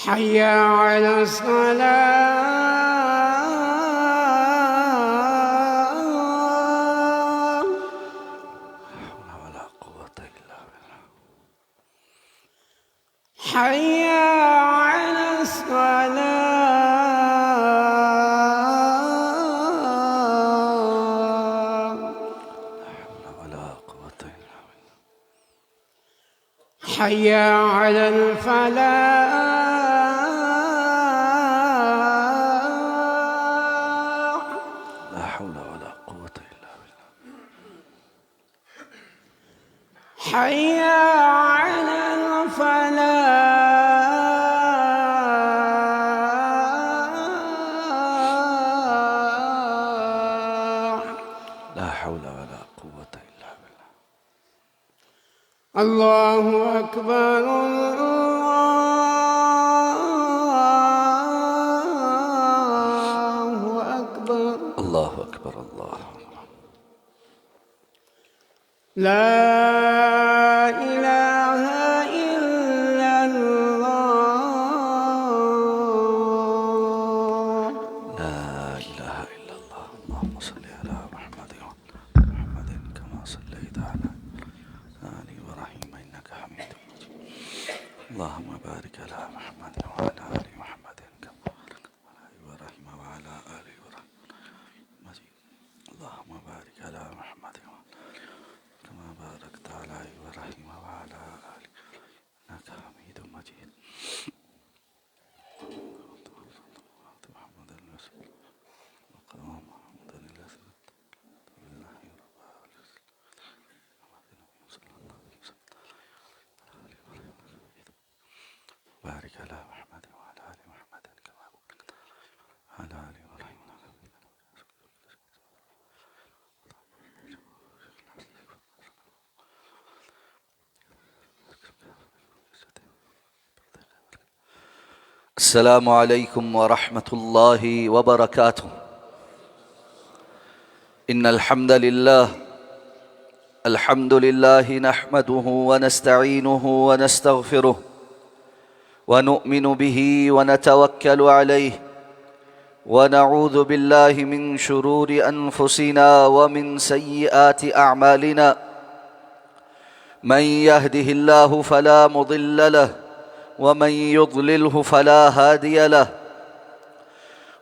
حي على الصلاة. ولا قوة إلا بالله. حي على الصلاة. ولا قوة إلا بالله. حي على الفلاح. لا حول ولا قوة إلا بالله. حي على الفلاح. لا حول ولا قوة إلا بالله. الله أكبر الله أكبر. الله أكبر الله أكبر. لا إله إلا الله. لا إله إلا الله. اللهم صل على محمد محمد كما صليت على آل إبراهيم إنك حميد مجيد. اللهم بارك على محمد وعلى آل محمد كما باركت على إبراهيم وعلى آل إبراهيم مجيد. اللهم بارك على محمد كما باركت على إبراهيم وعلى آل إنك حميد مجيد. محمد الرسول وقام محمد الرسول بالله رب العالمين صلى الله عليه وسلم. بارك على محمد وعلى آل محمد كما باركت على آل إبراهيم إنك حميد مجيد. السلام عليكم ورحمة الله وبركاته. إن الحمد لله نحمده ونستعينه ونستغفره ونؤمن به ونتوكل عليه ونعوذ بالله من شرور أنفسنا ومن سيئات أعمالنا. من يهده الله فلا مضل له ومن يضلله فلا هادي له.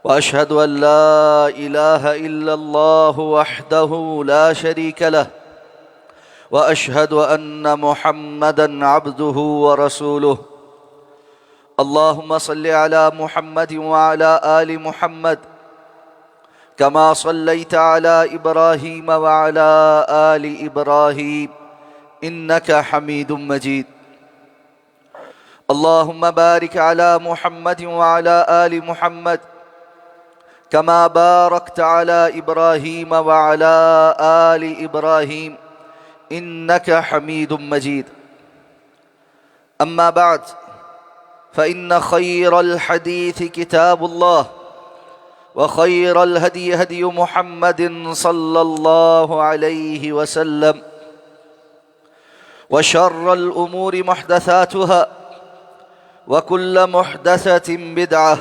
وأشهد أن لا إله إلا الله وحده لا شريك له وأشهد أن محمدًا عبده ورسوله. اللهم صل على محمد وعلى آل محمد كما صليت على إبراهيم وعلى آل إبراهيم إنك حميد مجيد. اللهم بارك على محمد وعلى آل محمد كما باركت على إبراهيم وعلى آل إبراهيم إنك حميد مجيد. أما بعد، فإن خير الحديث كتاب الله وخير الهدي هدي محمد صلى الله عليه وسلم وشر الأمور محدثاتها وكل محدثة بدعة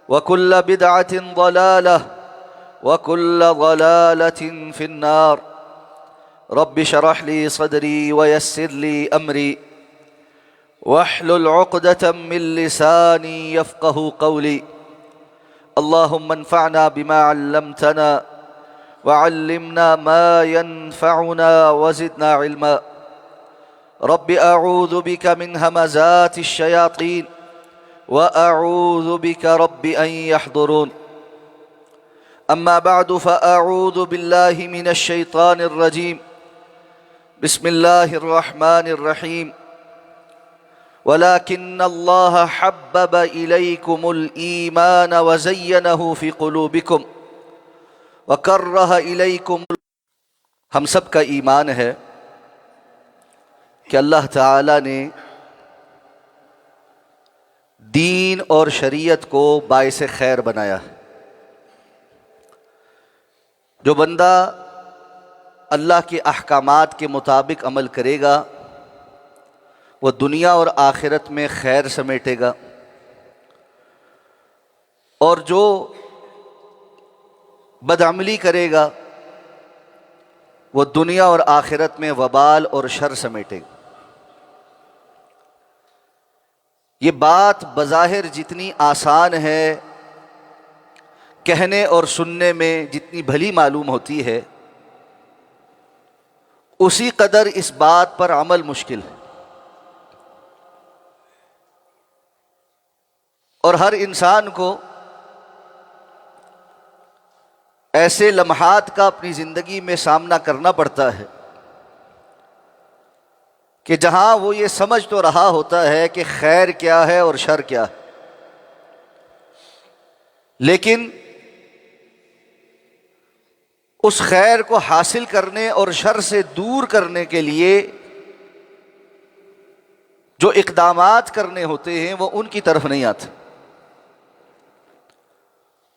وكل بدعة ضلالة وكل ضلالة في النار. رب اشرح لي صدري ويسر لي أمري واحلل عقدة من لساني يفقه قولي. اللهم انفعنا بما علمتنا وعلمنا ما ينفعنا وزدنا علما. رب أعوذ بك من همزات الشياطين وأعوذ بك رب أن يحضرون. أما بعد، فأعوذ بالله من الشيطان الرجيم. بسم الله الرحمن الرحيم. ولكن الله حبب إليكم الإيمان وزينه في قلوبكم وكره إليكم. ہم سب کا ایمان ہے کہ اللہ تعالیٰ نے دین اور شریعت کو باعث خیر بنایا ہے. جو بندہ اللہ کے احکامات کے مطابق عمل کرے گا وہ دنیا اور آخرت میں خیر سمیٹے گا. اور جو بدعملی کرے گا وہ دنیا اور آخرت میں وبال اور شر سمیٹے گا۔ یہ بات بظاہر جتنی آسان ہے، کہنے اور سننے میں جتنی بھلی معلوم ہوتی ہے، اسی قدر اس بات پر عمل مشکل ہے۔ اور ہر انسان کو ایسے لمحات کا اپنی زندگی میں سامنا کرنا پڑتا ہے کہ جہاں وہ یہ سمجھ تو رہا ہوتا ہے کہ خیر کیا ہے اور شر کیا ہے، لیکن اس خیر کو حاصل کرنے اور شر سے دور کرنے کے لیے جو اقدامات کرنے ہوتے ہیں وہ ان کی طرف نہیں آتے،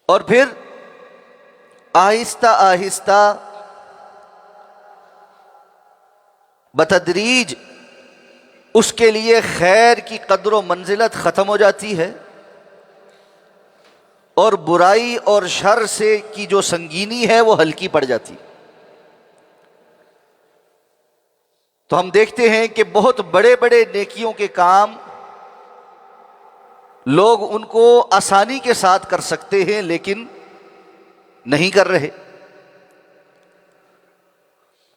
اور پھر آہستہ آہستہ بتدریج اس کے لیے خیر کی قدر و منزلت ختم ہو جاتی ہے، اور برائی اور شر سے کی جو سنگینی ہے وہ ہلکی پڑ جاتی۔ تو ہم دیکھتے ہیں کہ بہت بڑے بڑے نیکیوں کے کام لوگ ان کو آسانی کے ساتھ کر سکتے ہیں لیکن نہیں کر رہے،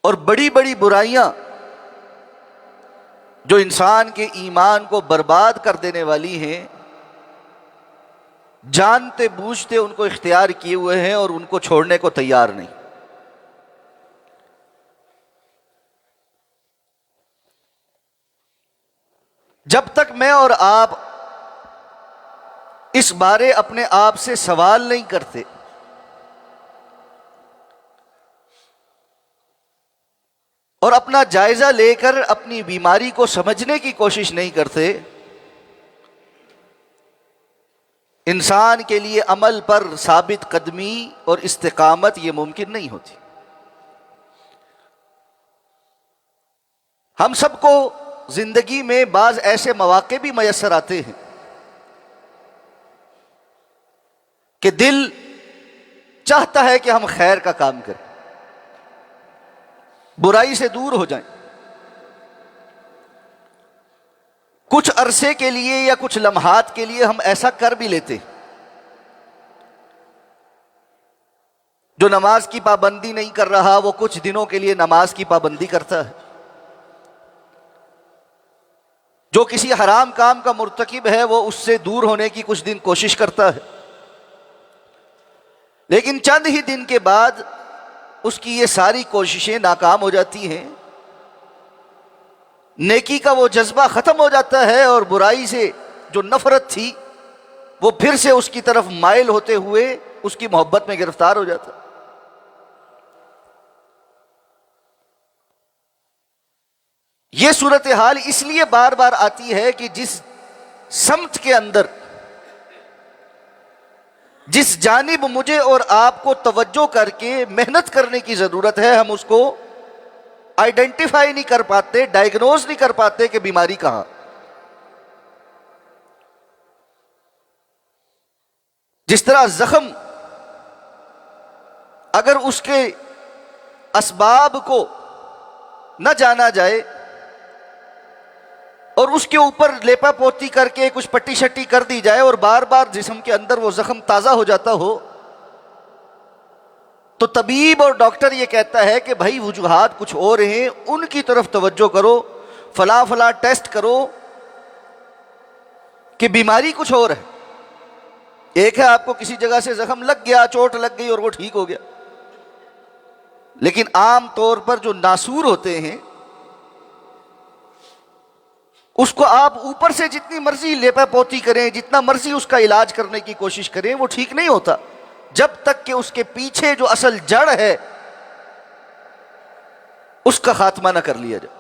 اور بڑی بڑی برائیاں جو انسان کے ایمان کو برباد کر دینے والی ہیں، جانتے بوجھتے ان کو اختیار کیے ہوئے ہیں اور ان کو چھوڑنے کو تیار نہیں۔ جب تک میں اور آپ اس بارے اپنے آپ سے سوال نہیں کرتے، اور اپنا جائزہ لے کر اپنی بیماری کو سمجھنے کی کوشش نہیں کرتے، انسان کے لیے عمل پر ثابت قدمی اور استقامت یہ ممکن نہیں ہوتی۔ ہم سب کو زندگی میں بعض ایسے مواقع بھی میسر آتے ہیں کہ دل چاہتا ہے کہ ہم خیر کا کام کریں، برائی سے دور ہو جائیں، کچھ عرصے کے لیے یا کچھ لمحات کے لیے ہم ایسا کر بھی لیتے۔ جو نماز کی پابندی نہیں کر رہا وہ کچھ دنوں کے لیے نماز کی پابندی کرتا ہے، جو کسی حرام کام کا مرتکب ہے وہ اس سے دور ہونے کی کچھ دن کوشش کرتا ہے، لیکن چند ہی دن کے بعد اس کی یہ ساری کوششیں ناکام ہو جاتی ہیں، نیکی کا وہ جذبہ ختم ہو جاتا ہے، اور برائی سے جو نفرت تھی وہ پھر سے اس کی طرف مائل ہوتے ہوئے اس کی محبت میں گرفتار ہو جاتا۔ یہ صورتحال اس لیے بار بار آتی ہے کہ جس سمت کے اندر، جس جانب مجھے اور آپ کو توجہ کر کے محنت کرنے کی ضرورت ہے، ہم اس کو آئیڈینٹیفائی نہیں کر پاتے، ڈائگنوز نہیں کر پاتے کہ بیماری کہاں۔ جس طرح زخم اگر اس کے اسباب کو نہ جانا جائے اور اس کے اوپر لیپا پوتی کر کے کچھ پٹی شٹی کر دی جائے اور بار بار جسم کے اندر وہ زخم تازہ ہو جاتا ہو، تو طبیب اور ڈاکٹر یہ کہتا ہے کہ بھائی وجوہات کچھ اور ہیں، ان کی طرف توجہ کرو، فلاں فلاں ٹیسٹ کرو کہ بیماری کچھ اور ہے۔ ایک ہے آپ کو کسی جگہ سے زخم لگ گیا، چوٹ لگ گئی اور وہ ٹھیک ہو گیا، لیکن عام طور پر جو ناسور ہوتے ہیں اس کو آپ اوپر سے جتنی مرضی لیپا پوتی کریں، جتنا مرضی اس کا علاج کرنے کی کوشش کریں، وہ ٹھیک نہیں ہوتا جب تک کہ اس کے پیچھے جو اصل جڑ ہے اس کا خاتمہ نہ کر لیا جائے۔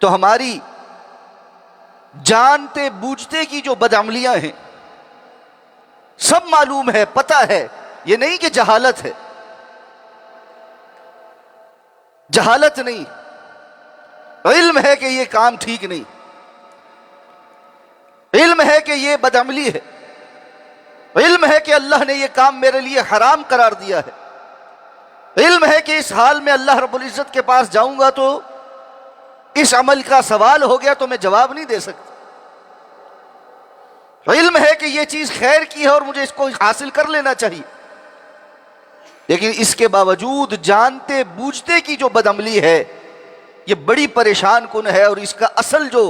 تو ہماری جانتے بوجھتے کی جو بدعملیاں ہیں سب معلوم ہے، پتہ ہے، یہ نہیں کہ جہالت ہے، جہالت نہیں، علم ہے کہ یہ کام ٹھیک نہیں، علم ہے کہ یہ بدعملی ہے، علم ہے کہ اللہ نے یہ کام میرے لیے حرام قرار دیا ہے، علم ہے کہ اس حال میں اللہ رب العزت کے پاس جاؤں گا تو اس عمل کا سوال ہو گیا تو میں جواب نہیں دے سکتا، علم ہے کہ یہ چیز خیر کی ہے اور مجھے اس کو حاصل کر لینا چاہیے، لیکن اس کے باوجود جانتے بوجھتے کی جو بدعملی ہے یہ بڑی پریشان کن ہے، اور اس کا اصل جو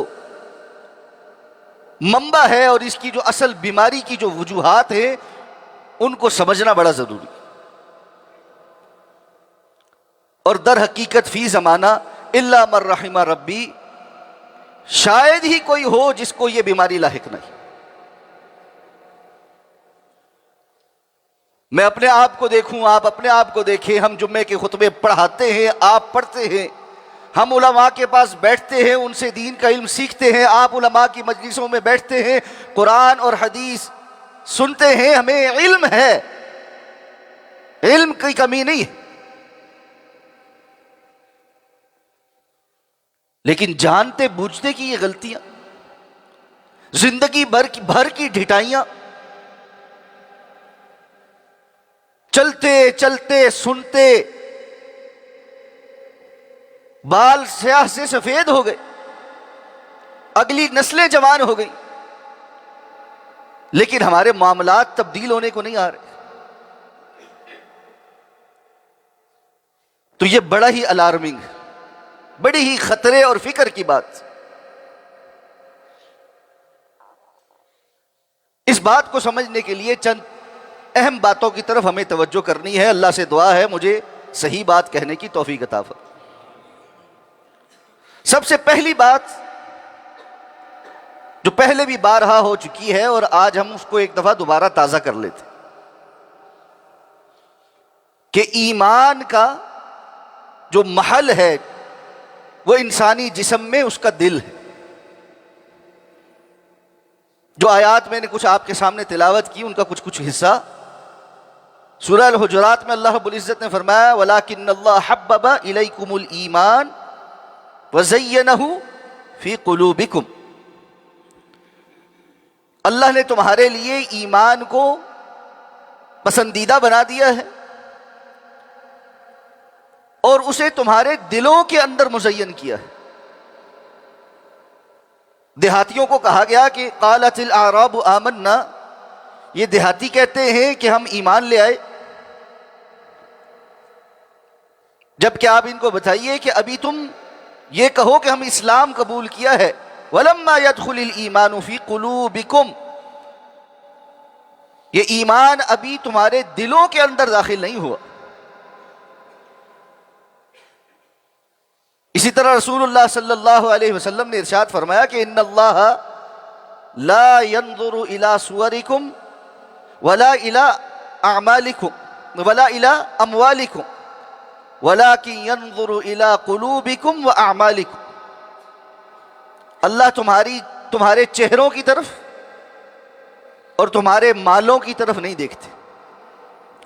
منبع ہے اور اس کی جو اصل بیماری کی جو وجوہات ہیں ان کو سمجھنا بڑا ضروری، اور در حقیقت فی زمانہ الا من رحم ربی شاید ہی کوئی ہو جس کو یہ بیماری لاحق نہیں۔ میں اپنے آپ کو دیکھوں، آپ اپنے آپ کو دیکھیں، ہم جمعے کے خطبے پڑھاتے ہیں، آپ پڑھتے ہیں، ہم علماء کے پاس بیٹھتے ہیں، ان سے دین کا علم سیکھتے ہیں، آپ علماء کی مجلسوں میں بیٹھتے ہیں، قرآن اور حدیث سنتے ہیں، ہمیں علم ہے، علم کی کمی نہیں ہے، لیکن جانتے بوجھتے کی یہ غلطیاں، زندگی بھر کی ڈھٹائیاں، چلتے چلتے سنتے بال سیاہ سے سفید ہو گئے، اگلی نسلیں جوان ہو گئی، لیکن ہمارے معاملات تبدیل ہونے کو نہیں آ رہے، تو یہ بڑا ہی الارمنگ ہے، بڑی ہی خطرے اور فکر کی بات۔ اس بات کو سمجھنے کے لیے چند اہم باتوں کی طرف ہمیں توجہ کرنی ہے، اللہ سے دعا ہے مجھے صحیح بات کہنے کی توفیق عطا فرمائے۔ سب سے پہلی بات جو پہلے بھی بارہا ہو چکی ہے اور آج ہم اس کو ایک دفعہ دوبارہ تازہ کر لیتے کہ ایمان کا جو محل ہے وہ انسانی جسم میں اس کا دل ہے۔ جو آیات میں نے کچھ آپ کے سامنے تلاوت کی ان کا کچھ حصہ سورہ الحجرات میں اللہ رب العزت نے فرمایا وَلَكِنَّ اللَّهَ حَبَّبَ إِلَيْكُمُ الْإِيمَانَ وَزَيَّنَهُ فِي قُلُوبِكُمْ، اللہ نے تمہارے لیے ایمان کو پسندیدہ بنا دیا ہے اور اسے تمہارے دلوں کے اندر مزین کیا ہے۔ دیہاتیوں کو کہا گیا کہ قالت الاعراب آمنا، یہ دیہاتی کہتے ہیں کہ ہم ایمان لے آئے، جبکہ آپ ان کو بتائیے کہ ابھی تم یہ کہو کہ ہم اسلام قبول کیا ہے، وَلَمَّا يَدْخُلِ الْإِيمَانُ فِي قُلُوبِكُمْ، یہ ایمان ابھی تمہارے دلوں کے اندر داخل نہیں ہوا۔ اسی طرح رسول اللہ صلی اللہ علیہ وسلم نے ارشاد فرمایا کہ ان اللہ لا ينظر الى صورکم ولا الى اعمالکم ولا الى اموالکم ولكن ينظر الى قلوبکم واعمالکم، اللہ تمہارے چہروں کی طرف اور تمہارے مالوں کی طرف نہیں دیکھتے،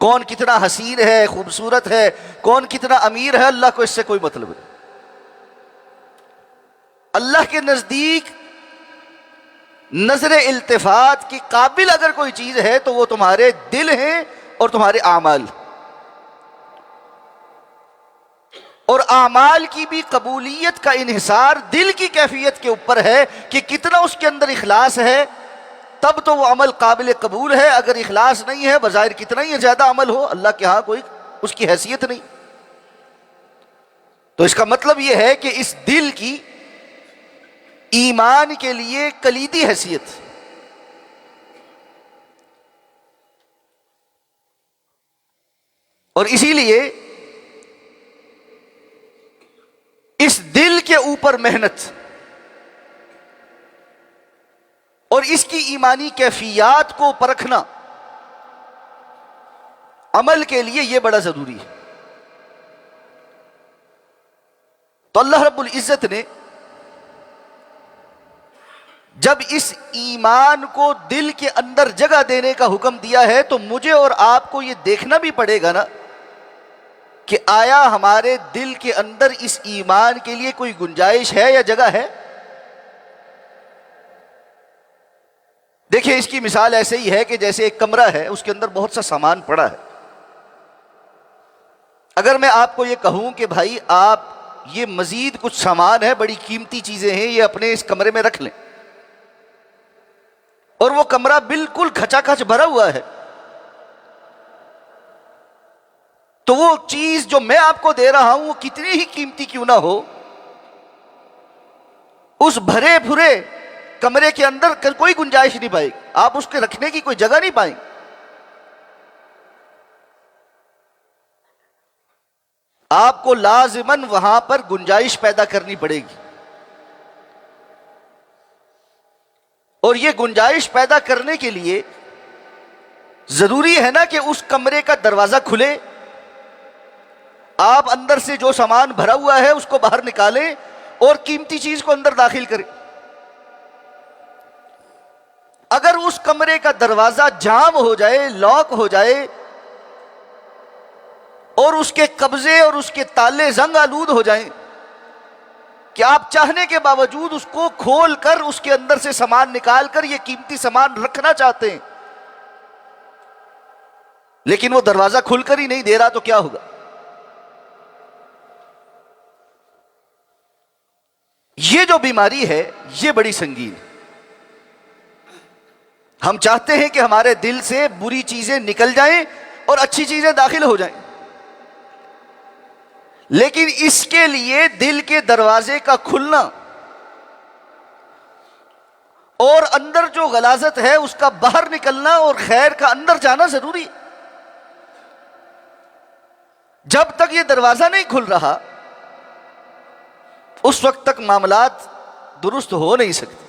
کون کتنا حسین ہے، خوبصورت ہے، کون کتنا امیر ہے، اللہ کو اس سے کوئی مطلب نہیں۔ اللہ کے نزدیک نظر التفات کی قابل اگر کوئی چیز ہے تو وہ تمہارے دل ہیں اور تمہارے اعمال، اور اعمال کی بھی قبولیت کا انحصار دل کی کیفیت کے اوپر ہے کہ کتنا اس کے اندر اخلاص ہے، تب تو وہ عمل قابل قبول ہے، اگر اخلاص نہیں ہے بظاہر کتنا ہی زیادہ عمل ہو اللہ کے ہاں کوئی اس کی حیثیت نہیں۔ تو اس کا مطلب یہ ہے کہ اس دل کی ایمان کے لیے کلیدی حیثیت، اور اسی لیے اس دل کے اوپر محنت اور اس کی ایمانی کیفیات کو پرکھنا عمل کے لیے یہ بڑا ضروری ہے۔ تو اللہ رب العزت نے جب اس ایمان کو دل کے اندر جگہ دینے کا حکم دیا ہے تو مجھے اور آپ کو یہ دیکھنا بھی پڑے گا نا کہ آیا ہمارے دل کے اندر اس ایمان کے لیے کوئی گنجائش ہے یا جگہ ہے؟ دیکھیں اس کی مثال ایسے ہی ہے کہ جیسے ایک کمرہ ہے، اس کے اندر بہت سا سامان پڑا ہے. اگر میں آپ کو یہ کہوں کہ بھائی آپ یہ مزید کچھ سامان ہے، بڑی قیمتی چیزیں ہیں، یہ اپنے اس کمرے میں رکھ لیں، اور وہ کمرہ بالکل کھچا کھچ بھرا ہوا ہے، تو وہ چیز جو میں آپ کو دے رہا ہوں وہ کتنی ہی قیمتی کیوں نہ ہو، اس بھرے بھرے کمرے کے اندر کوئی گنجائش نہیں پائے گی، آپ اس کے رکھنے کی کوئی جگہ نہیں پائیں گے. آپ کو لازماً وہاں پر گنجائش پیدا کرنی پڑے گی، اور یہ گنجائش پیدا کرنے کے لیے ضروری ہے نا کہ اس کمرے کا دروازہ کھلے، آپ اندر سے جو سامان بھرا ہوا ہے اس کو باہر نکالیں اور قیمتی چیز کو اندر داخل کریں. اگر اس کمرے کا دروازہ جام ہو جائے، لاک ہو جائے، اور اس کے قبضے اور اس کے تالے زنگ آلود ہو جائیں کہ آپ چاہنے کے باوجود اس کو کھول کر اس کے اندر سے سامان نکال کر یہ قیمتی سامان رکھنا چاہتے ہیں، لیکن وہ دروازہ کھل کر ہی نہیں دے رہا، تو کیا ہوگا؟ یہ جو بیماری ہے یہ بڑی سنگین ہے. ہم چاہتے ہیں کہ ہمارے دل سے بری چیزیں نکل جائیں اور اچھی چیزیں داخل ہو جائیں، لیکن اس کے لیے دل کے دروازے کا کھلنا اور اندر جو غلاظت ہے اس کا باہر نکلنا اور خیر کا اندر جانا ضروری ہے. جب تک یہ دروازہ نہیں کھل رہا اس وقت تک معاملات درست ہو نہیں سکتے.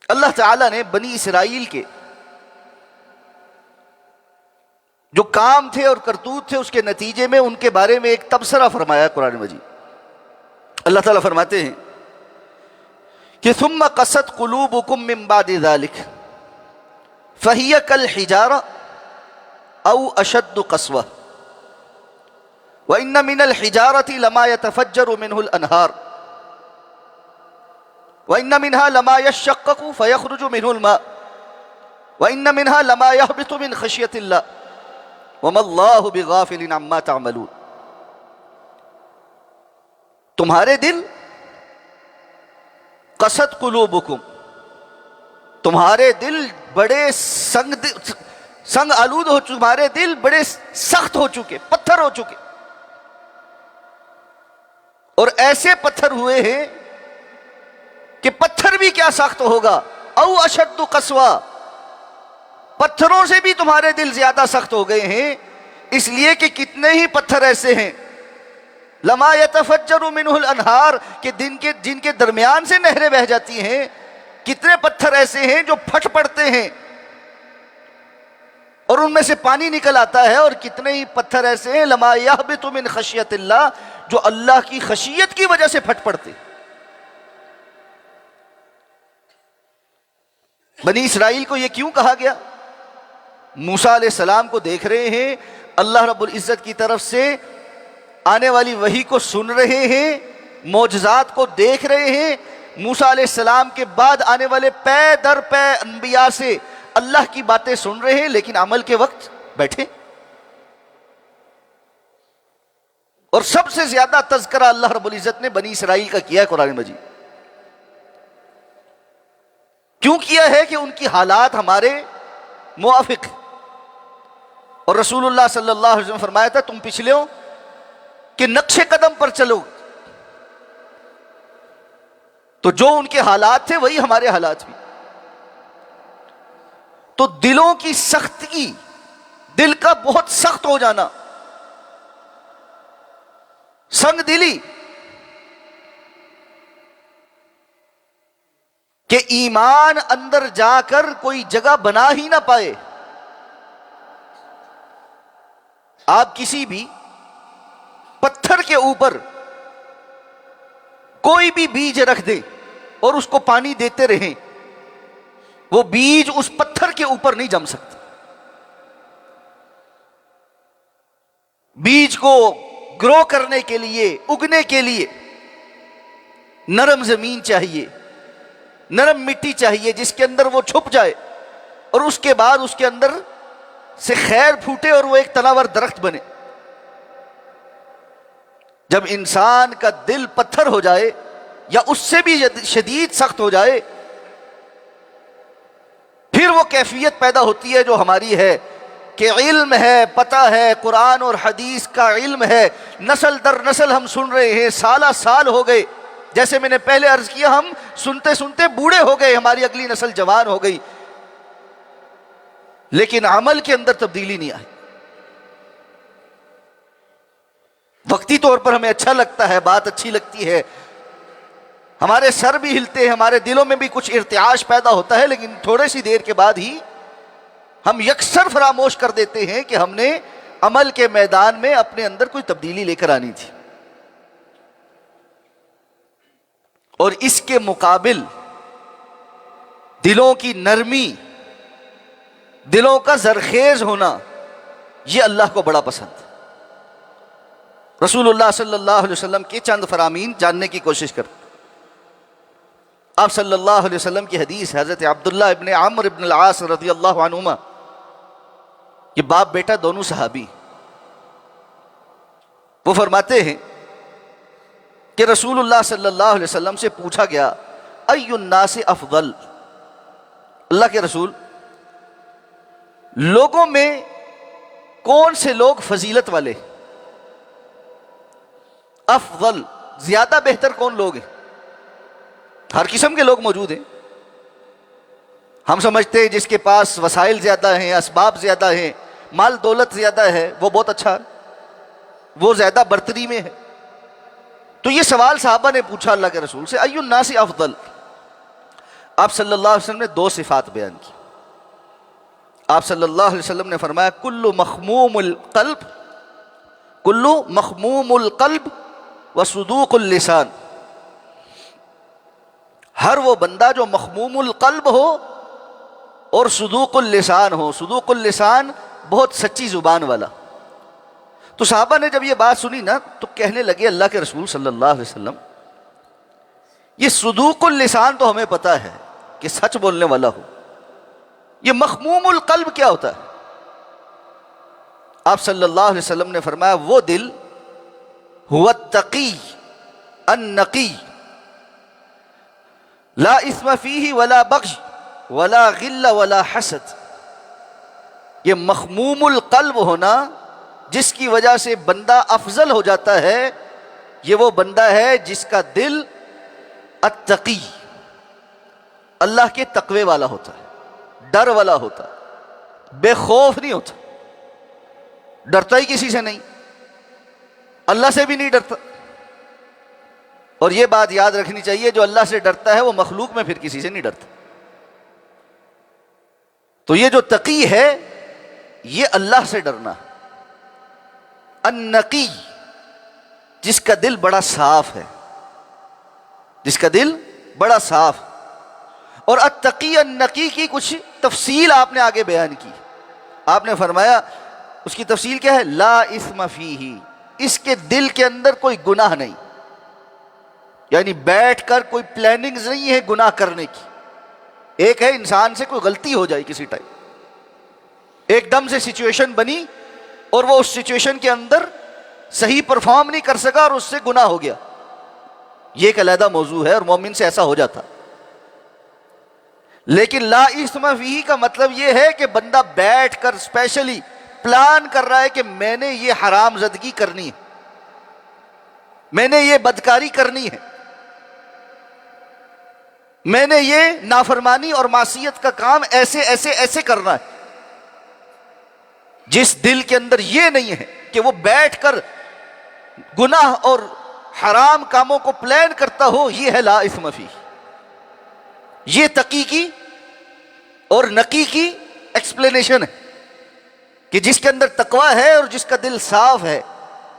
اللہ تعالیٰ نے بنی اسرائیل کے جو کام تھے اور کرتوت تھے اس کے نتیجے میں ان کے بارے میں ایک تبصرہ فرمایا قرآن مجید. اللہ تعالیٰ فرماتے ہیں کہ ثم قست قلوبکم من بعد ذلك فہی کالحجارہ او اشد قسوہ وان من الحجارة لما يتفجر منه الانہار وان منها لما يشقق فيخرج منه الماء وان منها لما يهبط من خشية الله وما الله بغافل عما تعملون. تمہارے دل قست قلوبکم، تمہارے دل بڑے سنگ آلود ہو چکے، تمہارے دل بڑے سخت ہو چکے، پتھر ہو چکے، اور ایسے پتھر ہوئے ہیں کہ پتھر بھی کیا سخت ہوگا، او اشد قسوہ، پتھروں سے بھی تمہارے دل زیادہ سخت ہو گئے ہیں. اس لیے کہ کتنے ہی پتھر ایسے ہیں لما يتفجر منه الانہار کہ جن کے درمیان سے نہریں بہ جاتی ہیں، کتنے پتھر ایسے ہیں جو پھٹ پڑتے ہیں اور ان میں سے پانی نکل آتا ہے، اور کتنے ہی پتھر ایسے ہیں لما يهبط من خشیۃ اللہ جو اللہ کی خشیت کی وجہ سے پھٹ پڑتے. بنی اسرائیل کو یہ کیوں کہا گیا؟ موسیٰ علیہ السلام کو دیکھ رہے ہیں، اللہ رب العزت کی طرف سے آنے والی وحی کو سن رہے ہیں، معجزات کو دیکھ رہے ہیں، موسیٰ علیہ السلام کے بعد آنے والے پے در پے انبیاء سے اللہ کی باتیں سن رہے ہیں، لیکن عمل کے وقت بیٹھے. اور سب سے زیادہ تذکرہ اللہ رب العزت نے بنی اسرائیل کا کیا ہے قرآن مجید. کیوں کیا ہے؟ کہ ان کی حالات ہمارے موافق، اور رسول اللہ صلی اللہ علیہ وسلم فرمایا تھا تم پچھلوں کہ نقش قدم پر چلو، تو جو ان کے حالات تھے وہی ہمارے حالات بھی. تو دلوں کی سختی، دل کا بہت سخت ہو جانا، سنگ دلی، کہ ایمان اندر جا کر کوئی جگہ بنا ہی نہ پائے. آپ کسی بھی پتھر کے اوپر کوئی بھی بیج رکھ دیں اور اس کو پانی دیتے رہیں، وہ بیج اس پتھر کے اوپر نہیں جم سکتا. بیج کو گرو کرنے کے لیے، اگنے کے لیے نرم زمین چاہیے، نرم مٹی چاہیے جس کے اندر وہ چھپ جائے اور اس کے بعد اس کے اندر سے خیر پھوٹے اور وہ ایک تناور درخت بنے۔ جب انسان کا دل پتھر ہو جائے یا اس سے بھی شدید سخت ہو جائے، پھر وہ کیفیت پیدا ہوتی ہے جو ہماری ہے کہ علم ہے، پتہ ہے، قرآن اور حدیث کا علم ہے، نسل در نسل ہم سن رہے ہیں، سالہ سال ہو گئے، جیسے میں نے پہلے عرض کیا ہم سنتے سنتے بوڑھے ہو گئے، ہماری اگلی نسل جوان ہو گئی، لیکن عمل کے اندر تبدیلی نہیں آئی۔ وقتی طور پر ہمیں اچھا لگتا ہے، بات اچھی لگتی ہے، ہمارے سر بھی ہلتے ہیں، ہمارے دلوں میں بھی کچھ ارتعاش پیدا ہوتا ہے، لیکن تھوڑے سی دیر کے بعد ہی ہم یکسر فراموش کر دیتے ہیں کہ ہم نے عمل کے میدان میں اپنے اندر کوئی تبدیلی لے کر آنی تھی۔ اور اس کے مقابل دلوں کی نرمی، دلوں کا زرخیز ہونا، یہ اللہ کو بڑا پسند۔ رسول اللہ صلی اللہ علیہ وسلم کے چند فرامین جاننے کی کوشش کریں۔ آپ صلی اللہ علیہ وسلم کی حدیث، حضرت عبداللہ ابن عمرو ابن العاص رضی اللہ عنہما، یہ باپ بیٹا دونوں صحابی، وہ فرماتے ہیں کہ رسول اللہ صلی اللہ علیہ وسلم سے پوچھا گیا ای الناس افضل، اللہ کے رسول لوگوں میں کون سے لوگ فضیلت والے، افضل زیادہ بہتر کون لوگ ہیں؟ ہر قسم کے لوگ موجود ہیں، ہم سمجھتے ہیں جس کے پاس وسائل زیادہ ہیں، اسباب زیادہ ہیں، مال دولت زیادہ ہے، وہ بہت اچھا ہے، وہ زیادہ برتری میں ہے۔ تو یہ سوال صحابہ نے پوچھا اللہ کے رسول سے، ای الناس افضل۔ آپ صلی اللہ علیہ وسلم نے دو صفات بیان کی۔ آپ صلی اللہ علیہ وسلم نے فرمایا کل مخموم القلب، کل مخموم القلب وصدوق اللسان، ہر وہ بندہ جو مخموم القلب ہو اور صدوق اللسان ہو۔ صدوق اللسان بہت سچی زبان والا۔ تو صحابہ نے جب یہ بات سنی نا تو کہنے لگے اللہ کے رسول صلی اللہ علیہ وسلم، یہ صدوق اللسان تو ہمیں پتہ ہے کہ سچ بولنے والا ہو، یہ مخموم القلب کیا ہوتا ہے؟ آپ صلی اللہ علیہ وسلم نے فرمایا وہ دل هو التقی النقی لا اثم فیہ ولا بغی ولا غل ولا حسد، یہ مخموم القلب ہونا جس کی وجہ سے بندہ افضل ہو جاتا ہے، یہ وہ بندہ ہے جس کا دل التقی، اللہ کے تقوی والا ہوتا ہے، ڈر والا ہوتا ہے، بے خوف نہیں ہوتا، ڈرتا ہی کسی سے نہیں، اللہ سے بھی نہیں ڈرتا۔ اور یہ بات یاد رکھنی چاہیے، جو اللہ سے ڈرتا ہے وہ مخلوق میں پھر کسی سے نہیں ڈرتا۔ تو یہ جو تقی ہے یہ اللہ سے ڈرنا، النقی جس کا دل بڑا صاف ہے، جس کا دل بڑا صاف۔ اور التقی النقی کی کچھ تفصیل آپ نے آگے بیان کی۔ آپ نے فرمایا اس کی تفصیل کیا ہے؟ لا اثم فیہ، اس کے دل کے اندر کوئی گناہ نہیں، یعنی بیٹھ کر کوئی پلاننگز نہیں ہے گناہ کرنے کی۔ ایک ہے انسان سے کوئی غلطی ہو جائے کسی ٹائم، ایک دم سے سچویشن بنی اور وہ اس سچویشن کے اندر صحیح پرفارم نہیں کر سکا اور اس سے گناہ ہو گیا، یہ ایک علیحدہ موضوع ہے اور مومن سے ایسا ہو جاتا۔ لیکن لا اثم فیہ کا مطلب یہ ہے کہ بندہ بیٹھ کر اسپیشلی پلان کر رہا ہے کہ میں نے یہ حرام زدگی کرنی ہے، میں نے یہ بدکاری کرنی ہے، میں نے یہ نافرمانی اور معصیت کا کام ایسے ایسے ایسے کرنا ہے۔ جس دل کے اندر یہ نہیں ہے کہ وہ بیٹھ کر گناہ اور حرام کاموں کو پلان کرتا ہو، یہ ہے لا اثم فیہ۔ یہ تقی کی اور نقی کی ایکسپلینیشن ہے کہ جس کے اندر تقوی ہے اور جس کا دل صاف ہے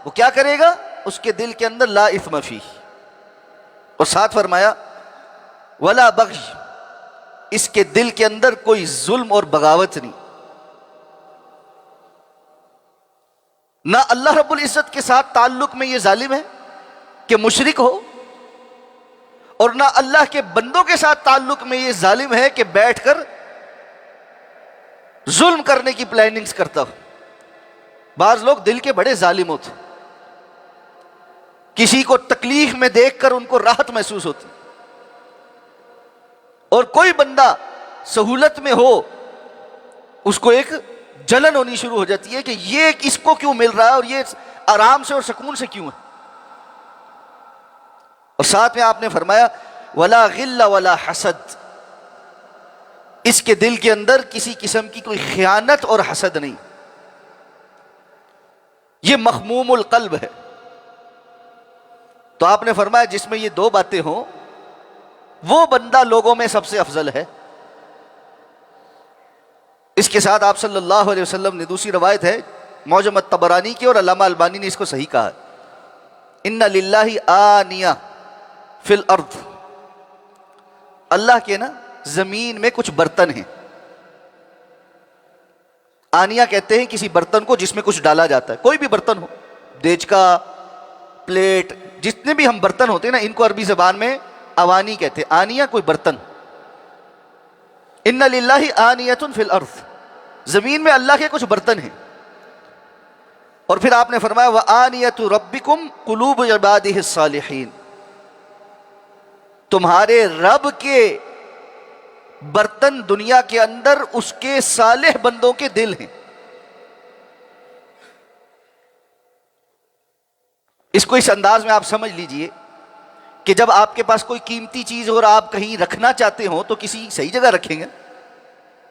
وہ کیا کرے گا؟ اس کے دل کے اندر لا اثم فیہ۔ اور ساتھ فرمایا ولا بغی، اس کے دل کے اندر کوئی ظلم اور بغاوت نہیں، نہ اللہ رب العزت کے ساتھ تعلق میں یہ ظالم ہے کہ مشرک ہو، اور نہ اللہ کے بندوں کے ساتھ تعلق میں یہ ظالم ہے کہ بیٹھ کر ظلم کرنے کی پلاننگز کرتا ہو. بعض لوگ دل کے بڑے ظالم ہوتے، کسی کو تکلیف میں دیکھ کر ان کو راحت محسوس ہوتی، اور کوئی بندہ سہولت میں ہو اس کو ایک جلن ہونی شروع ہو جاتی ہے کہ یہ کس کو کیوں مل رہا ہے اور یہ آرام سے اور سکون سے کیوں ہے. اور ساتھ میں آپ نے فرمایا ولا غل ولا حسد، اس کے دل کے اندر کسی قسم کی کوئی خیانت اور حسد نہیں، یہ مخموم القلب ہے. تو آپ نے فرمایا جس میں یہ دو باتیں ہوں وہ بندہ لوگوں میں سب سے افضل ہے. اس کے ساتھ آپ صلی اللہ علیہ وسلم نے، دوسری روایت ہے معجم الطبرانی کی اور علامہ البانی نے اس کو صحیح کہا، ان للہ آنیہ فی الارض، اللہ کے نا زمین میں کچھ برتن ہیں. آنیہ کہتے ہیں کسی برتن کو جس میں کچھ ڈالا جاتا ہے، کوئی بھی برتن ہو، دیچکا، پلیٹ، جتنے بھی ہم برتن ہوتے ہیں نا ان کو عربی زبان میں اوانی کہتے ہیں. آنیہ کوئی برتن. ان للہ آنیۃ فی الارض، زمین میں اللہ کے کچھ برتن ہیں. اور پھر آپ نے فرمایا وآنیۃ ربکم قلوب عبادہ الصالحین، تمہارے رب کے برتن دنیا کے اندر اس کے صالح بندوں کے دل ہیں. اس کو اس انداز میں آپ سمجھ لیجئے کہ جب آپ کے پاس کوئی قیمتی چیز اور آپ کہیں رکھنا چاہتے ہو تو کسی صحیح جگہ رکھیں گے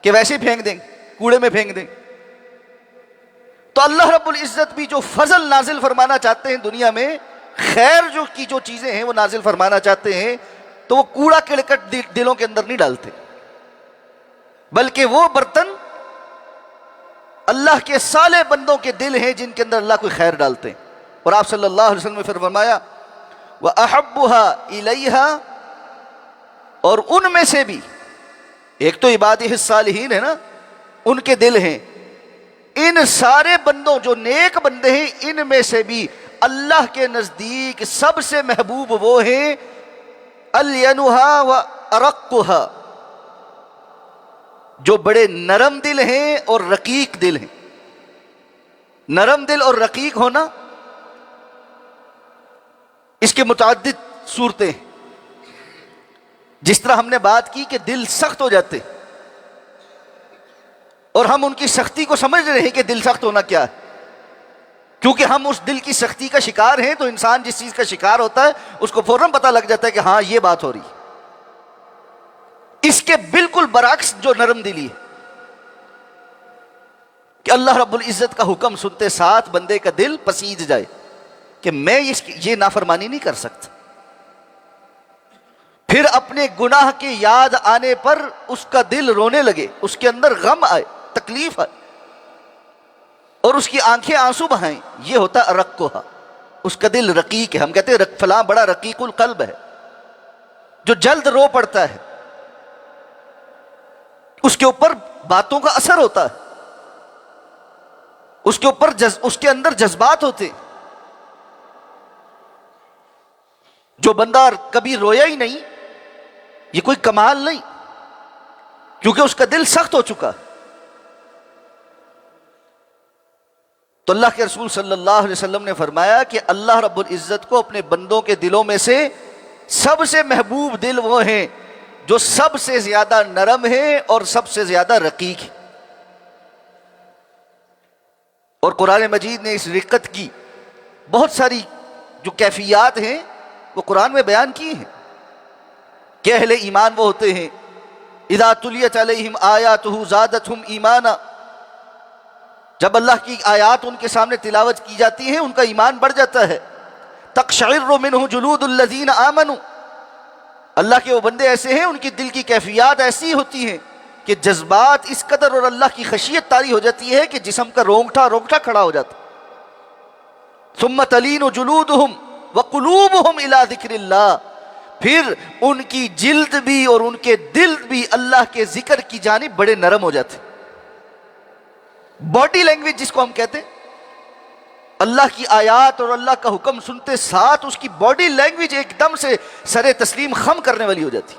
کہ ویسے پھینک دیں، کوڑے میں پھینک دیں. تو اللہ رب العزت بھی جو فضل نازل فرمانا چاہتے ہیں دنیا میں، خیر جو چیزیں ہیں وہ نازل فرمانا چاہتے ہیں، تو وہ کوڑا کرکٹ دلوں کے اندر نہیں ڈالتے، بلکہ وہ برتن اللہ کے صالح بندوں کے دل ہیں جن کے اندر اللہ کوئی خیر ڈالتے ہیں. اور آپ صلی اللہ علیہ وسلم نے پھر فرمایا وَأَحَبُّهَا إِلَيْهَا، اور ان میں سے بھی ایک تو عبادہ الصالحین ہے نا، ان کے دل ہیں، ان سارے بندوں جو نیک بندے ہیں ان میں سے بھی اللہ کے نزدیک سب سے محبوب وہ ہیں أَلْيَنُهَا وَأَرَقُّهَا، جو بڑے نرم دل ہیں اور رقیق دل ہیں. نرم دل اور رقیق ہونا اس کے متعدد صورتیں ہیں. جس طرح ہم نے بات کی کہ دل سخت ہو جاتے اور ہم ان کی سختی کو سمجھ رہے ہیں کہ دل سخت ہونا کیا ہے، کیونکہ ہم اس دل کی سختی کا شکار ہیں. تو انسان جس چیز کا شکار ہوتا ہے اس کو فوراً پتہ لگ جاتا ہے کہ ہاں یہ بات ہو رہی. اس کے بالکل برعکس جو نرم دلی ہے کہ اللہ رب العزت کا حکم سنتے ساتھ بندے کا دل پسیج جائے کہ میں یہ نافرمانی نہیں کر سکتا. پھر اپنے گناہ کے یاد آنے پر اس کا دل رونے لگے، اس کے اندر غم آئے، تکلیف آئے اور اس کی آنکھیں آنسو بہائیں، یہ ہوتا ہے رقّہا. اس کا دل رقیق ہے. ہم کہتے ہیں فلاں بڑا رقیق القلب ہے، جو جلد رو پڑتا ہے، اس کے اوپر باتوں کا اثر ہوتا ہے، اس کے اوپر اس کے اندر جذبات ہوتے. جو بندہ کبھی رویا ہی نہیں، یہ کوئی کمال نہیں، کیونکہ اس کا دل سخت ہو چکا. تو اللہ کے رسول صلی اللہ علیہ وسلم نے فرمایا کہ اللہ رب العزت کو اپنے بندوں کے دلوں میں سے سب سے محبوب دل وہ ہیں جو سب سے زیادہ نرم ہیں اور سب سے زیادہ رقیق ہیں. اور قرآن مجید نے اس رقت کی بہت ساری جو کیفیات ہیں وہ قرآن میں بیان کی ہیں کہ اہل ایمان وہ ہوتے ہیں اذا تلیت علیہم آیاتہ زادتہم ایمانا، جب اللہ کی آیات ان کے سامنے تلاوت کی جاتی ہیں ان کا ایمان بڑھ جاتا ہے. تقشعر منہ جلود الذین آمنوا، اللہ کے وہ بندے ایسے ہیں ان کی دل کی کیفیات ایسی ہوتی ہیں کہ جذبات اس قدر اور اللہ کی خشیت طاری ہو جاتی ہے کہ جسم کا رونگٹا کھڑا ہو جاتا. ثم تلین جلودہم وقلوبہم الی ذکر اللہ، پھر ان کی جلد بھی اور ان کے دل بھی اللہ کے ذکر کی جانب بڑے نرم ہو جاتے. باڈی لینگویج جس کو ہم کہتے ہیں اللہ کی آیات اور اللہ کا حکم سنتے ساتھ اس کی باڈی لینگویج ایک دم سے سر تسلیم خم کرنے والی ہو جاتی.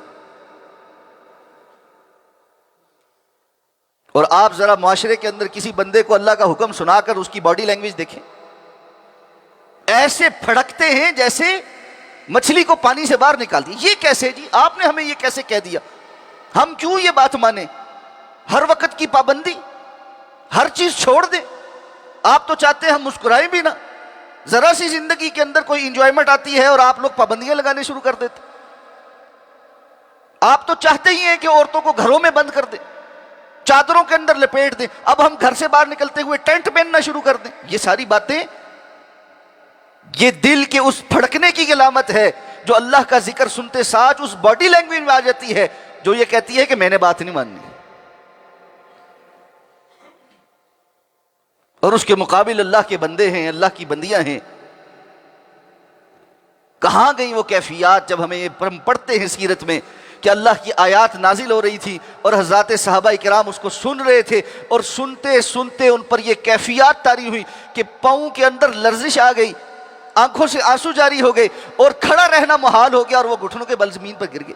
اور آپ ذرا معاشرے کے اندر کسی بندے کو اللہ کا حکم سنا کر اس کی باڈی لینگویج دیکھیں, ایسے پھڑکتے ہیں جیسے مچھلی کو پانی سے باہر نکال دی. یہ کیسے جی, آپ نے ہمیں یہ کیسے کہہ دیا, ہم کیوں یہ بات مانیں؟ ہر وقت کی پابندی, ہر چیز چھوڑ دیں. آپ تو چاہتے ہیں ہم مسکرائیں بھی نہ, ذرا سی زندگی کے اندر کوئی انجوائمنٹ آتی ہے اور آپ لوگ پابندیاں لگانے شروع کر دیتے. آپ تو چاہتے ہی ہیں کہ عورتوں کو گھروں میں بند کر دیں, چادروں کے اندر لپیٹ دیں, اب ہم گھر سے باہر نکلتے ہوئے ٹینٹ پہننا شروع کر دیں. یہ ساری باتیں یہ دل کے اس پھڑکنے کی علامت ہے جو اللہ کا ذکر سنتے ساتھ اس باڈی لینگویج میں آ جاتی ہے جو یہ کہتی ہے کہ میں نے بات نہیں ماننی. اور اس کے مقابل اللہ کے بندے ہیں, اللہ کی بندیاں ہیں. کہاں گئی وہ کیفیات جب ہمیں یہ پڑھتے ہیں سیرت میں کہ اللہ کی آیات نازل ہو رہی تھی اور حضرات صحابہ کرام اس کو سن رہے تھے, اور سنتے سنتے ان پر یہ کیفیات طاری ہوئی کہ پاؤں کے اندر لرزش آ گئی, آنکھوں سے آنسو جاری ہو گئے, اور کھڑا رہنا محال ہو گیا, اور وہ گھٹنوں کے بل زمین پر گر گئے.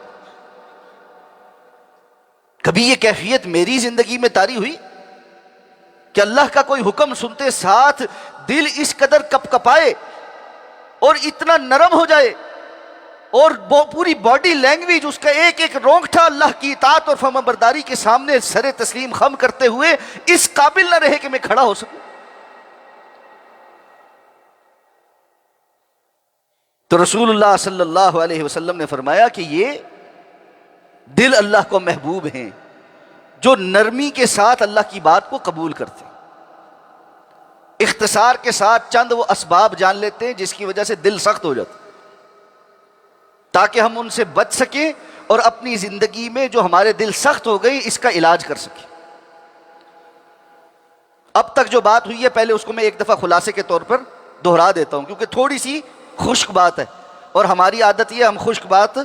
کبھی یہ کیفیت میری زندگی میں طاری ہوئی کہ اللہ کا کوئی حکم سنتے ساتھ دل اس قدر کپ کپائے اور اتنا نرم ہو جائے, اور پوری باڈی لینگویج اس کا ایک ایک رونگٹا اللہ کی اطاعت اور فرمانبرداری کے سامنے سر تسلیم خم کرتے ہوئے اس قابل نہ رہے کہ میں کھڑا ہو سکوں. تو رسول اللہ صلی اللہ علیہ وسلم نے فرمایا کہ یہ دل اللہ کو محبوب ہیں جو نرمی کے ساتھ اللہ کی بات کو قبول کرتے ہیں, اختصار کے ساتھ چند وہ اسباب جان لیتے ہیں جس کی وجہ سے دل سخت ہو جاتا, تاکہ ہم ان سے بچ سکیں اور اپنی زندگی میں جو ہمارے دل سخت ہو گئی اس کا علاج کر سکیں. اب تک جو بات ہوئی ہے پہلے اس کو میں ایک دفعہ خلاصے کے طور پر دہرا دیتا ہوں, کیونکہ تھوڑی سی خشک بات ہے, اور ہماری عادت یہ, ہم خشک بات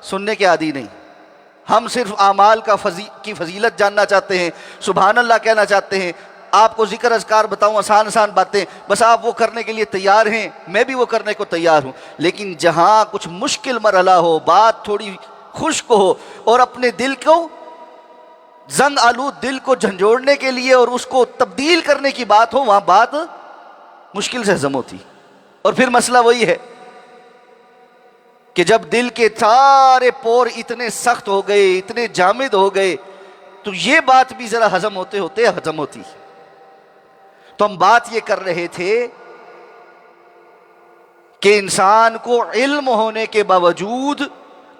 سننے کے عادی نہیں. ہم صرف اعمال کی فضیلت جاننا چاہتے ہیں, سبحان اللہ کہنا چاہتے ہیں, آپ کو ذکر اذکار بتاؤں آسان آسان باتیں, بس آپ وہ کرنے کے لیے تیار ہیں, میں بھی وہ کرنے کو تیار ہوں. لیکن جہاں کچھ مشکل مرحلہ ہو, بات تھوڑی خشک ہو, اور اپنے دل کو زنگ آلود دل کو جھنجھوڑنے کے لیے اور اس کو تبدیل کرنے کی بات ہو, وہاں بات مشکل سے ہضم ہوتی. اور پھر مسئلہ وہی ہے کہ جب دل کے سارے پور اتنے سخت ہو گئے, اتنے جامد ہو گئے, تو یہ بات بھی ذرا ہضم ہوتے ہوتے ہضم ہوتی. تو ہم بات یہ کر رہے تھے کہ انسان کو علم ہونے کے باوجود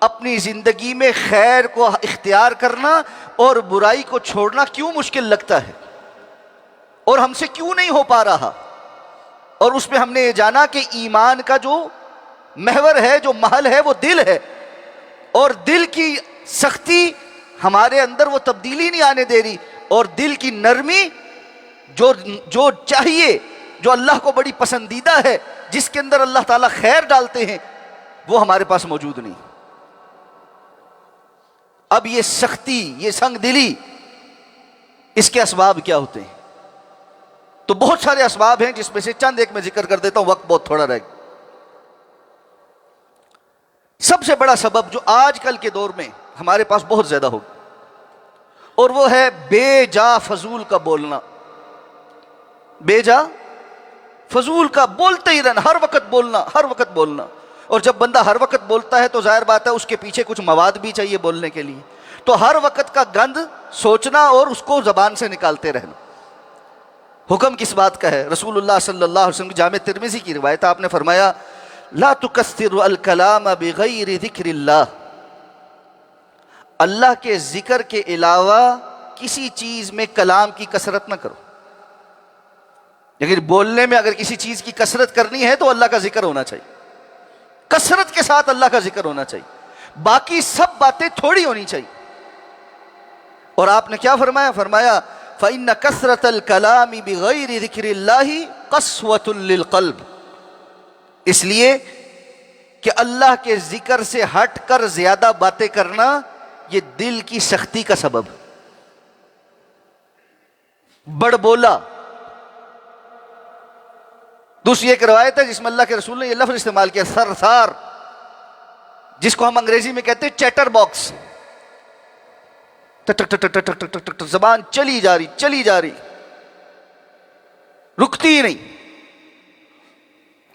اپنی زندگی میں خیر کو اختیار کرنا اور برائی کو چھوڑنا کیوں مشکل لگتا ہے, اور ہم سے کیوں نہیں ہو پا رہا. اور اس پہ ہم نے یہ جانا کہ ایمان کا جو محور ہے, جو محل ہے, وہ دل ہے, اور دل کی سختی ہمارے اندر وہ تبدیلی نہیں آنے دے رہی, اور دل کی نرمی جو چاہیے, جو اللہ کو بڑی پسندیدہ ہے, جس کے اندر اللہ تعالیٰ خیر ڈالتے ہیں, وہ ہمارے پاس موجود نہیں. اب یہ سختی, یہ سنگ دلی, اس کے اسباب کیا ہوتے ہیں؟ تو بہت سارے اسباب ہیں جس میں سے چند ایک میں ذکر کر دیتا ہوں, وقت بہت تھوڑا رہ گیا. سب سے بڑا سبب جو آج کل کے دور میں ہمارے پاس بہت زیادہ ہوگا, اور وہ ہے بے جا فضول کا بولنا. بے جا فضول کا بولتے ہی رہنا, ہر وقت بولنا, ہر وقت بولنا. اور جب بندہ ہر وقت بولتا ہے تو ظاہر بات ہے اس کے پیچھے کچھ مواد بھی چاہیے بولنے کے لیے, تو ہر وقت کا گند سوچنا اور اس کو زبان سے نکالتے رہنا. حکم کس بات کا ہے؟ رسول اللہ صلی اللہ علیہ وسلم کی جامع ترمذی کی روایت, آپ نے فرمایا لا تکثروا الکلام بغیر ذکر اللہ, اللہ کے ذکر کے علاوہ کسی چیز میں کلام کی کثرت نہ کرو. لیکن بولنے میں اگر کسی چیز کی کثرت کرنی ہے تو اللہ کا ذکر ہونا چاہیے, کثرت کے ساتھ اللہ کا ذکر ہونا چاہیے, باقی سب باتیں تھوڑی ہونی چاہیے. اور آپ نے کیا فرمایا؟ فرمایا فَإِنَّ كَثْرَةَ الْكَلَامِ بِغَيْرِ ذِكْرِ اللَّهِ قَسْوَةٌ لِلْقَلْبِ, اس لیے کہ اللہ کے ذکر سے ہٹ کر زیادہ باتیں کرنا یہ دل کی سختی کا سبب. بڑ بولا, دوسری ایک روایت ہے جس میں اللہ کے رسول نے یہ لفظ استعمال کیا سرسار، جس کو ہم انگریزی میں کہتے ہیں چیٹر باکس. ٹک ٹک ٹک ٹک ٹک ٹک ٹک ٹک زبان چلی جا رہی رکتی ہی نہیں،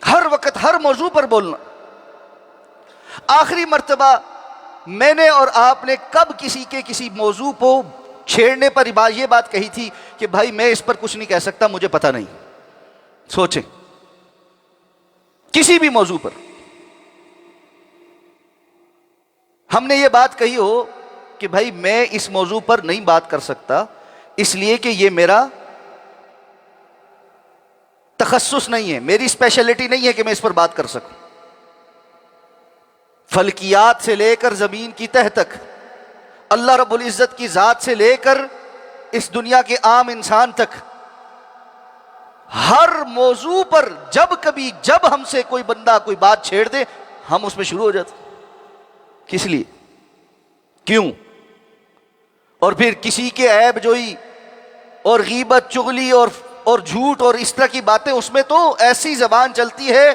ہر وقت ہر موضوع پر بولنا. آخری مرتبہ میں نے اور آپ نے کب کسی کے کسی موضوع کو چھیڑنے پر یہ بات کہی تھی کہ بھائی میں اس پر کچھ نہیں کہہ سکتا، مجھے پتہ نہیں؟ سوچیں، کسی بھی موضوع پر ہم نے یہ بات کہی ہو کہ بھائی میں اس موضوع پر نہیں بات کر سکتا اس لیے کہ یہ میرا تخصص نہیں ہے، میری اسپیشلٹی نہیں ہے کہ میں اس پر بات کر سکوں. فلکیات سے لے کر زمین کی تہ تک، اللہ رب العزت کی ذات سے لے کر اس دنیا کے عام انسان تک، ہر موضوع پر جب ہم سے کوئی بندہ کوئی بات چھیڑ دے ہم اس میں شروع ہو جاتے. کس لیے؟ کیوں؟ اور پھر کسی کے عیب جوئی اور غیبت چغلی اور جھوٹ اور اس طرح کی باتیں، اس میں تو ایسی زبان چلتی ہے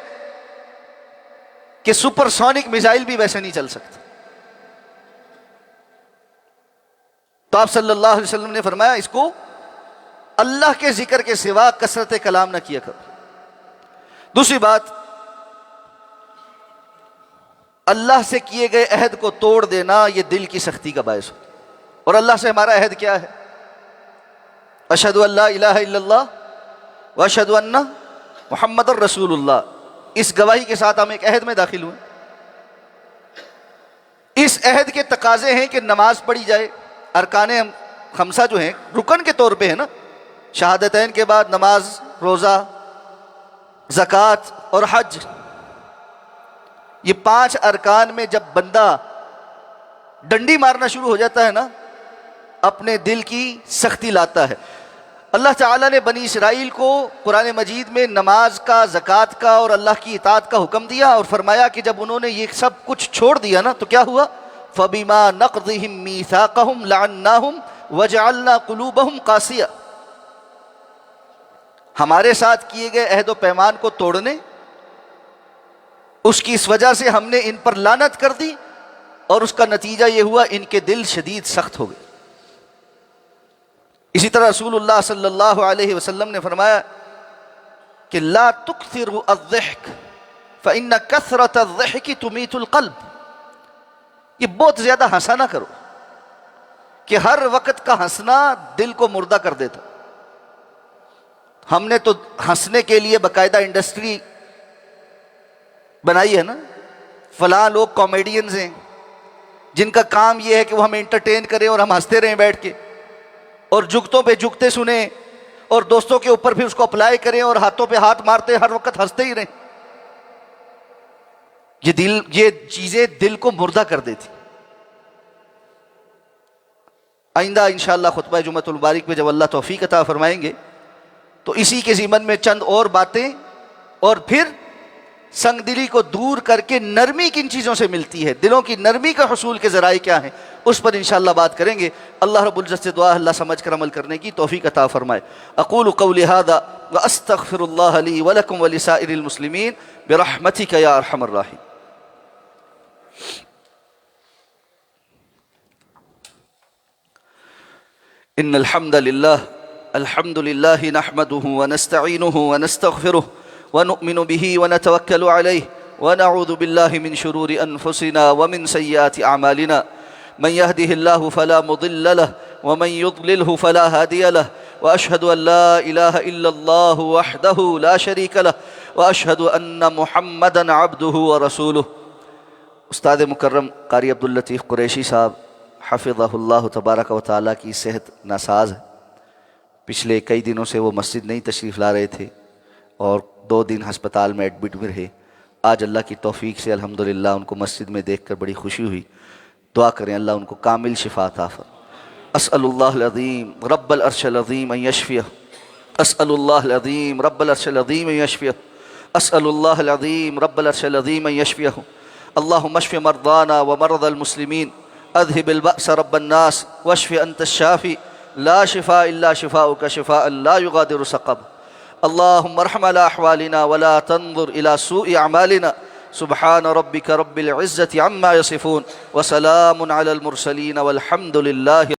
کہ سپر سونک میزائل بھی ویسے نہیں چل سکتا. تو آپ صلی اللہ علیہ وسلم نے فرمایا اس کو اللہ کے ذکر کے سوا کثرت کلام نہ کیا کرو. دوسری بات، اللہ سے کیے گئے عہد کو توڑ دینا یہ دل کی سختی کا باعث ہو. اور اللہ سے ہمارا عہد کیا ہے؟ اشہد ان لا الہ الا اللہ واشہد ان محمد الرسول اللہ. اس گواہی کے ساتھ ہم ایک عہد میں داخل ہوئے. اس عہد کے تقاضے ہیں کہ نماز پڑھی جائے. ارکان خمسہ جو ہیں رکن کے طور پہ ہے نا، شہادتین کے بعد نماز، روزہ، زکوٰۃ اور حج. یہ 5 ارکان میں جب بندہ ڈنڈی مارنا شروع ہو جاتا ہے نا، اپنے دل کی سختی لاتا ہے. اللہ تعالیٰ نے بنی اسرائیل کو قرآن مجید میں نماز کا، زکوٰۃ کا اور اللہ کی اطاعت کا حکم دیا اور فرمایا کہ جب انہوں نے یہ سب کچھ چھوڑ دیا نا تو کیا ہوا؟ فَبِمَا نَقْضِهِمْ مِيثَاقَهُمْ لَعَنَّاهُمْ وَجَعَلْنَا قُلُوبَهُمْ قَاسِيَةً. ہمارے ساتھ کیے گئے عہد و پیمان کو توڑنے، اس کی اس وجہ سے ہم نے ان پر لعنت کر دی اور اس کا نتیجہ یہ ہوا ان کے دل شدید سخت ہو گئے. اسی طرح رسول اللہ صلی اللہ علیہ وسلم نے فرمایا کہ لا تکثروا الضحک فإن کثرة الضحک تمیت القلب. یہ بہت زیادہ ہنسا نہ کرو کہ ہر وقت کا ہنسنا دل کو مردہ کر دیتا. ہم نے تو ہنسنے کے لیے باقاعدہ انڈسٹری بنائی ہے نا. فلاں لوگ کامیڈینز ہیں جن کا کام یہ ہے کہ وہ ہمیں انٹرٹین کریں اور ہم ہنستے رہیں بیٹھ کے، اور جگتوں پہ جگتے سنیں اور دوستوں کے اوپر پھر اس کو اپلائی کریں اور ہاتھوں پہ ہاتھ مارتے ہر وقت ہنستے ہی رہیں. یہ چیزیں دل کو مردہ کر دیتی. آئندہ انشاءاللہ خطبہ جمعۃ المبارک میں جب اللہ توفیق عطا فرمائیں گے تو اسی کے ضمن میں چند اور باتیں، اور پھر سنگ دلی کو دور کر کے نرمی کن چیزوں سے ملتی ہے، دلوں کی نرمی کا حصول کے ذرائع کیا ہیں، اس پر انشاءاللہ بات کریں گے. اللہ رب العزت سے دعا اللہ سمجھ کر عمل کرنے کی توفیق عطا فرمائے. اقول قولی ھذا واستغفر اللہ لی ولکم ولسائر المسلمین برحمتک یا ارحم الراحمین. ان الحمد للہ نحمده ونستعینه ونستغفره ونؤمن به ونتوکل علیہ ونعوذ باللہ من شرور انفسنا ومن سیئات اعمالنا. من يهده الله فلا مضل له ومن يضلله فلا هادي له واشهد ان لا اله الا الله وحده لا شريك له واشهد ان محمدا عبده ورسوله. استاد مکرم قاری عبداللطیف قریشی صاحب حفظہ اللہ تبارک و تعالیٰ کی صحت ناساز ہے. پچھلے کئی دنوں سے وہ مسجد نہیں تشریف لا رہے تھے اور 2 دن ہسپتال میں ایڈمٹ بھی رہے. آج اللہ کی توفیق سے الحمدللہ ان کو مسجد میں دیکھ کر بڑی خوشی ہوئی. دعا کریں اللہ ان کو کامل شفا عطا فرمائے. اسأل اللہ العظیم رب العرش العظیم ان یشفیہ. اسأل اللہ العظیم رب العرش العظیم ان یشفیہ. اسأل اللہ العظیم رب العرش العظیم ان یشفیہ. اللہم اشف مرضانا ومرضى المسلمین. اذهب البأس رب الناس واشف انت الشافی لا شفاء الا شفاؤک شفاء لا یغادر سقما. اللهم ارحم على احوالنا ولا تنظر الى سوء اعمالنا سبحان ربك رب العزة عما يصفون وسلام على المرسلين والحمد لله